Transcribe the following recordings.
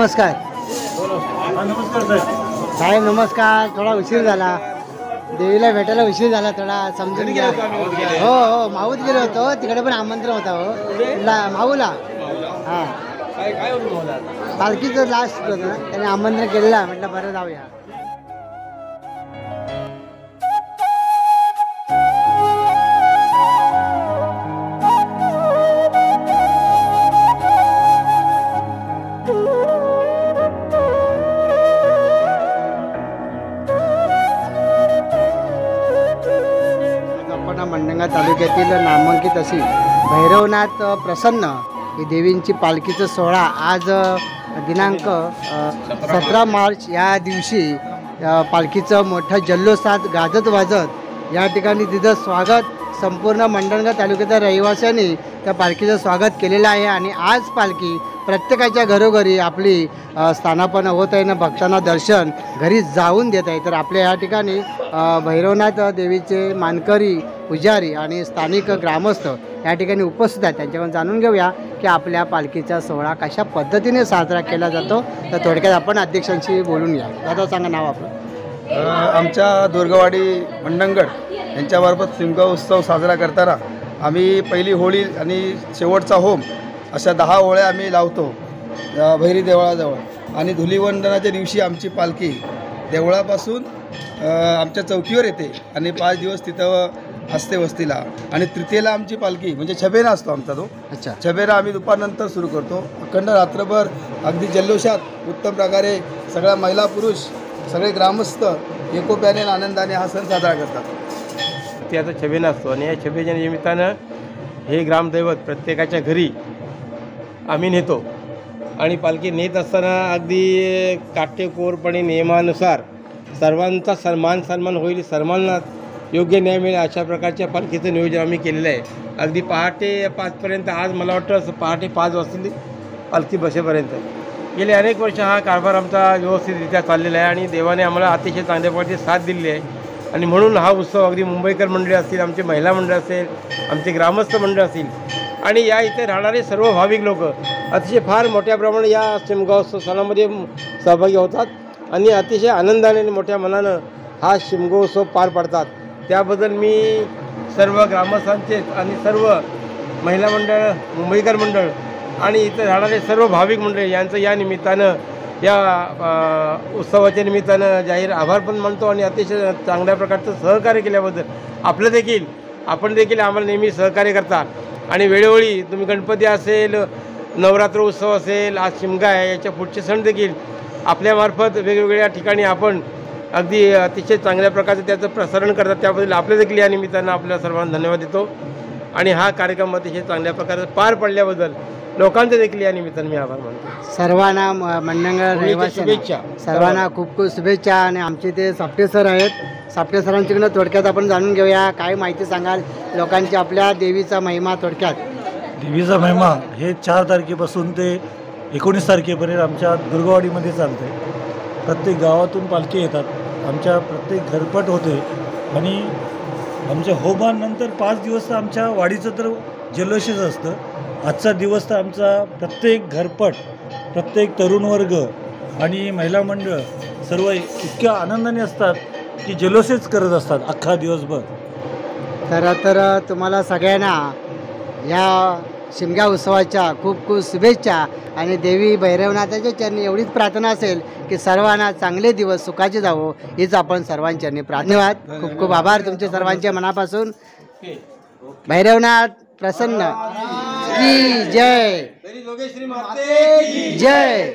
नमस्कार. नमस्कार साहेब. साहेब नमस्कार. थोडा उशीर झाला, देवीला भेटायला उशीर झाला थोडा, समजून घ्या. हो हो, माऊत गेलो होतो, तिकडे पण आमंत्रण होता हो माऊला. हां, पालखीचं लास्ट होतं ना, त्याने आमंत्रण केलेलं. म्हटलं बरं जाऊया. मंडणगड तालुक्यातील नामांकित अशी भैरवनाथ प्रसन्न ही देवींची पालखीचं सोहळा आज दिनांक 17 मार्च या दिवशी पालखीचं मोठं जल्लोषात गाजत वाजत या ठिकाणी तिथं स्वागत संपूर्ण मंडणगड तालुक्याच्या रहिवाशांनी त्या पालखीचं स्वागत केलेलं आहे. आणि आज पालखी प्रत्येकाच्या घरोघरी आपली स्थानापन्न होत आहे ना, भक्तांना दर्शन घरी जाऊन देत आहे. तर आपल्या या ठिकाणी भैरवनाथ देवीचे मानकरी पुजारी आणि स्थानिक ग्रामस्थ या ठिकाणी उपस्थित आहेत. त्यांच्याकडून जाणून घेऊया की आपल्या पालखीचा सोहळा कशा पद्धतीने साजरा केला जातो. तर थोडक्यात आपण अध्यक्षांशी बोलून घ्या. दादा सांगा नाव आपलं. आमच्या दुर्गवाडी मंडणगड यांच्यामार्फत शिमगा उत्सव साजरा करताना आम्ही पहिली होळी आणि शेवटचा होम अशा 10 होळ्या आम्ही लावतो भैरी देवळाजवळ. आणि धुलीवंदनाच्या दिवशी आमची पालखी देवळापासून आमच्या चौकीवर येते आणि 5 दिवस तिथं असते वस्तीला. आणि तृतीयेला आमची पालखी म्हणजे छबेना असतो आमचा तो. अच्छा. छबेना आम्ही दुपारनंतर सुरू करतो. अखंड रात्रभर अगदी जल्लोषात उत्तम प्रकारे सगळ्या महिला पुरुष सगळे ग्रामस्थ एकोप्याने आणि आनंदाने हा सण साजरा करतात. ते आता छबेना असतो आणि या छबेच्या निमित्तानं हे ग्रामदैवत प्रत्येकाच्या घरी आम्ही नेतो. आणि पालखी नेत असताना अगदी काटेकोरपणे नियमानुसार सर्वांचा सन्मान होईल, सर्वांना योग्य न्याय मिळेल अशा प्रकारच्या पालखीचं नियोजन आम्ही केलेलं आहे. अगदी पहाटे 5पर्यंत, आज मला वाटतं असं पहाटे 5 वाजतील पालखी बसेपर्यंत. गेले अनेक वर्ष हा कारभार आमचा व्यवस्थितरित्या चाललेला आहे आणि देवाने आम्हाला अतिशय चांगल्या प्रकारे साथ दिलेली आहे. आणि म्हणून हा उत्सव अगदी मुंबईकर मंडळी असतील, आमचे महिला मंडळ असेल, आमचे ग्रामस्थ मंडळ असतील आणि या इथे राहणारे सर्व भाविक लोक अतिशय फार मोठ्या प्रमाणात या शिमगोत्सव सणामध्ये सहभागी होतात आणि अतिशय आनंदाने आणि मोठ्या मनानं हा शिमगोत्सव पार पाडतात. त्याबद्दल मी सर्व ग्रामस्थांचे आणि सर्व महिला मंडळ, मुंबईकर मंडळ आणि इथे राहणारे सर्व भाविक मंडळ यांचं या निमित्तानं या उत्सवाच्या निमित्तानं जाहीर आभार पण मानतो. आणि अतिशय चांगल्या प्रकारचं सहकार्य केल्याबद्दल आपण देखील आम्हाला नेहमी सहकार्य करता. आणि वेळोवेळी तुम्ही गणपती असेल, नवरात्र उत्सव असेल, आज शिमगा आहे, याच्या पुढचे सण देखील आपल्यामार्फत वेगवेगळ्या ठिकाणी आपण अगदी अतिशय चांगल्या प्रकारचं त्याचं प्रसारण करतात. त्याबद्दल आपल्या देखील या निमित्तानं आपल्या सर्वांना धन्यवाद देतो. आणि हा कार्यक्रम अतिशय चांगल्या प्रकारे पार पडल्याबद्दल लोकांचे देखील या निमित्तानं मी आभार मानतो. सर्वांना मंडणगड रहिवाशांना सर्वांना खूप खूप शुभेच्छा. आणि आमचे ते सापटे सर आहेत, सापटे सरांच्याकडनं थोडक्यात आपण जाणून घेऊया. काय माहिती सांगाल लोकांची आपल्या देवीचा महिमा थोडक्यात? देवीचा महिमा हे 4 तारखेपासून ते 19 तारखेपर्यंत आमच्या दुर्गवाडीमध्ये चालते. प्रत्येक गावातून पालखी येतात, आमच्या प्रत्येक घरपट होते. आणि आमच्या होमानंतर 5 दिवस तर आमच्या वाडीचं तर जल्लोषच असतं. आजचा दिवस तर आमचा प्रत्येक घरपट, प्रत्येक तरुण वर्ग आणि महिला मंडळ सर्व इतक्या आनंदाने असतात की जल्लोषच करत असतात अख्खा दिवसभर. तर तुम्हाला सगळ्यांना या शिमगा उत्सवाच्या खूप खूप शुभेच्छा. आणि देवी भैरवनाथाच्या चरणी एवढीच प्रार्थना असेल की सर्वांना चांगले दिवस सुखाचे जावो, हीच आपण सर्वांच्या चरणी धन्यवाद. खूप खूप आभार तुमचे सर्वांच्या मनापासून. भैरवनाथ प्रसन्न की जय, जय.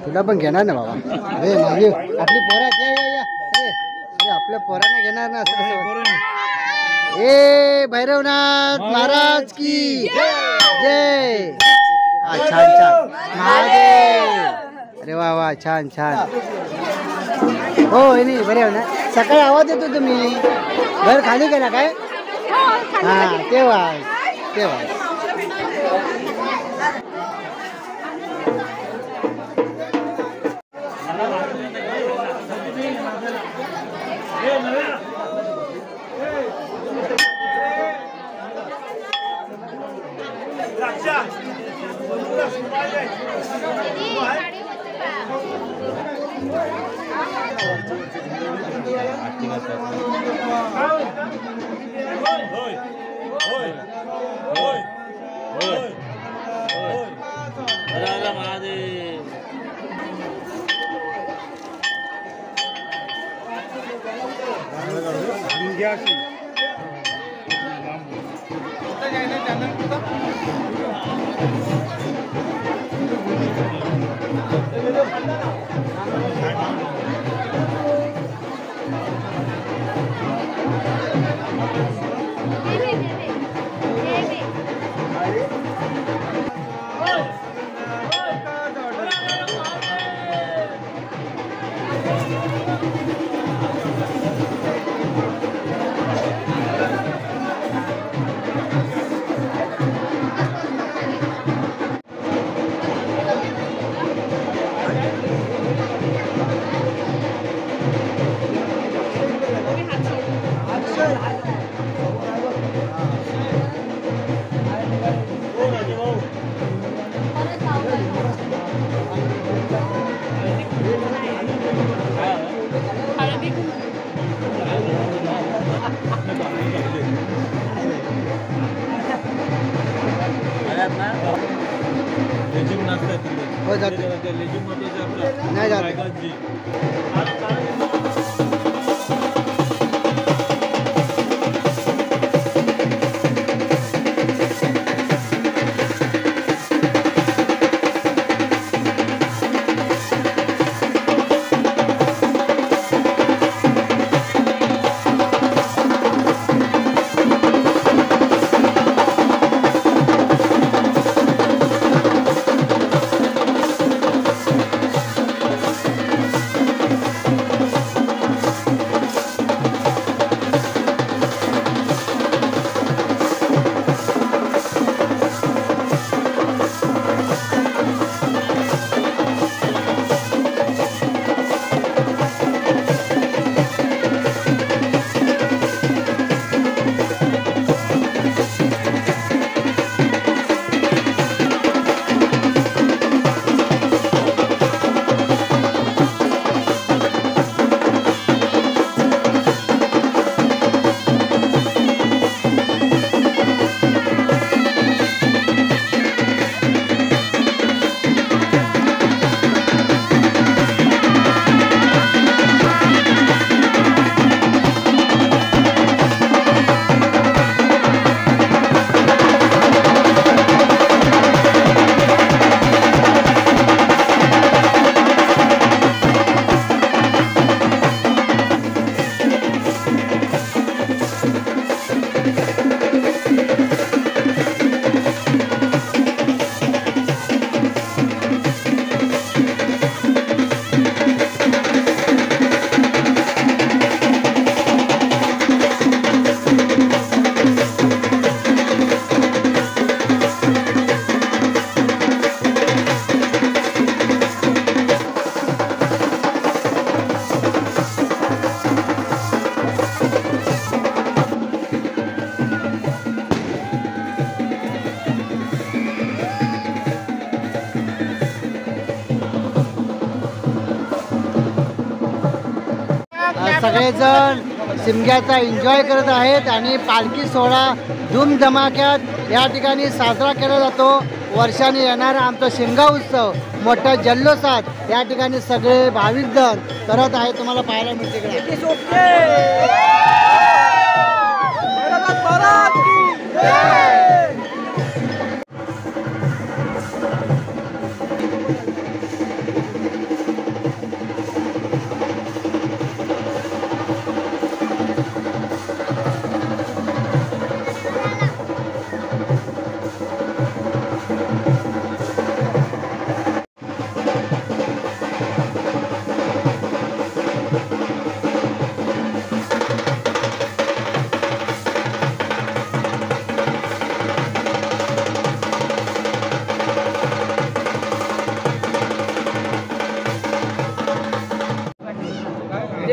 तुला पण घेणार ना बाबा. अरे माझी आपली पोरं या या या. अरे आपल्या पोरांना घेणार ना असं. ए भैरवनाथ महाराज की जय. छान छान महादेव. अरे वा वा छान छान. हो नाही बरे हो ना. सकाळी आवाज येतो तुम्ही घर खाली केला काय? हा तेव्हा तेव्हा. हो जाते नाही जाते. सगळेजण शिमग्याचा एन्जॉय करत आहेत आणि पालखी सोहळा धूमधमाक्यात या ठिकाणी साजरा केला जातो. वर्षाने येणारा आमचा शिमगा उत्सव मोठ्या जल्लोषात या ठिकाणी सगळे भाविक जण करत आहेत. तुम्हाला पाहायला मिळते.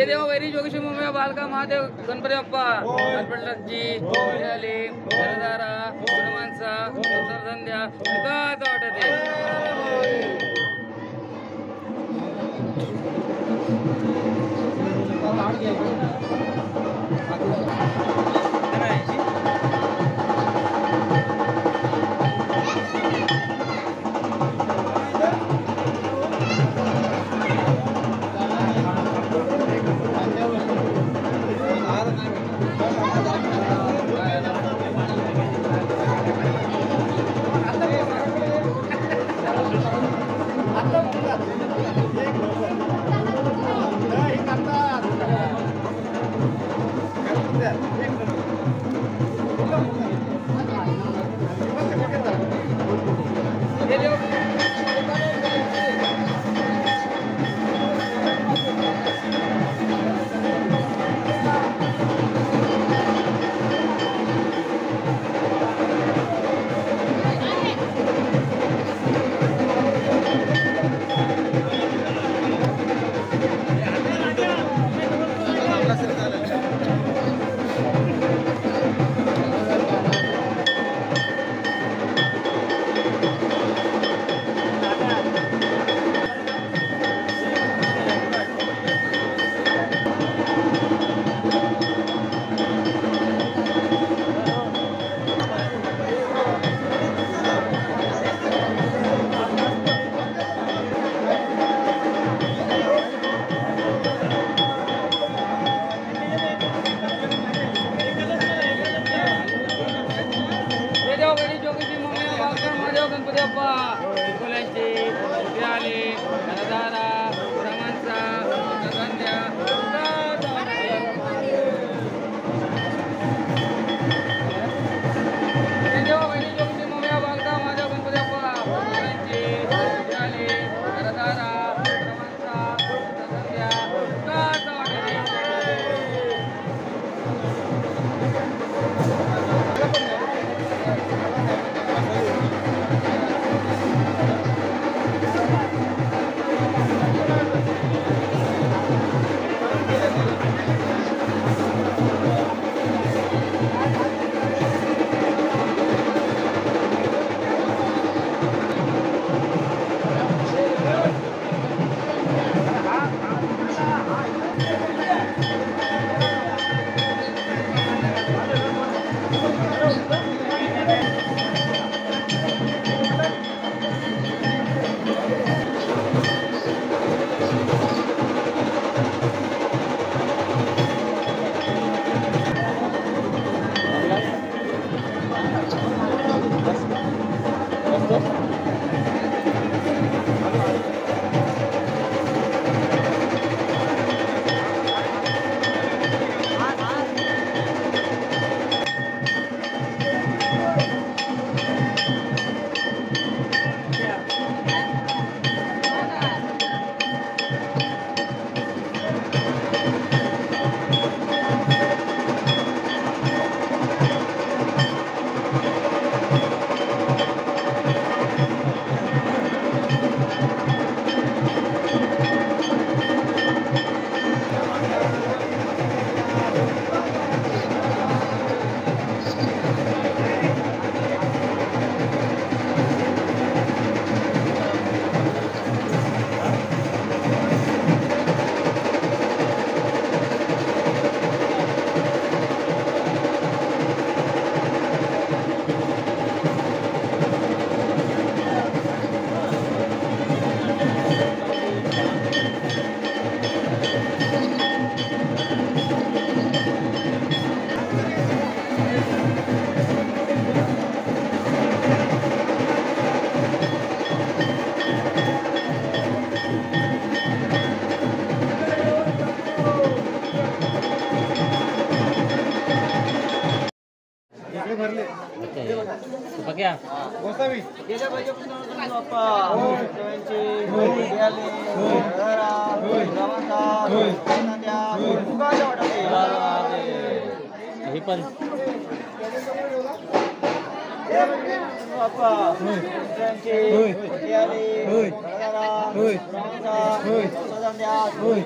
देव वैरी जोगेश्वर मुंबई बालका महादेव गणपती बाप्पा गणपती आले घरदारा माणसा संध्या काय वाटत गणपती बाप्पा फुलांचे आले घरदारा माणसा संध्या बघ्या गोसावी गेल्या पाहिजे बाप्पा सगळ्यांचे आले घरदारा माणसा संध्या काय वाटत हे पण होय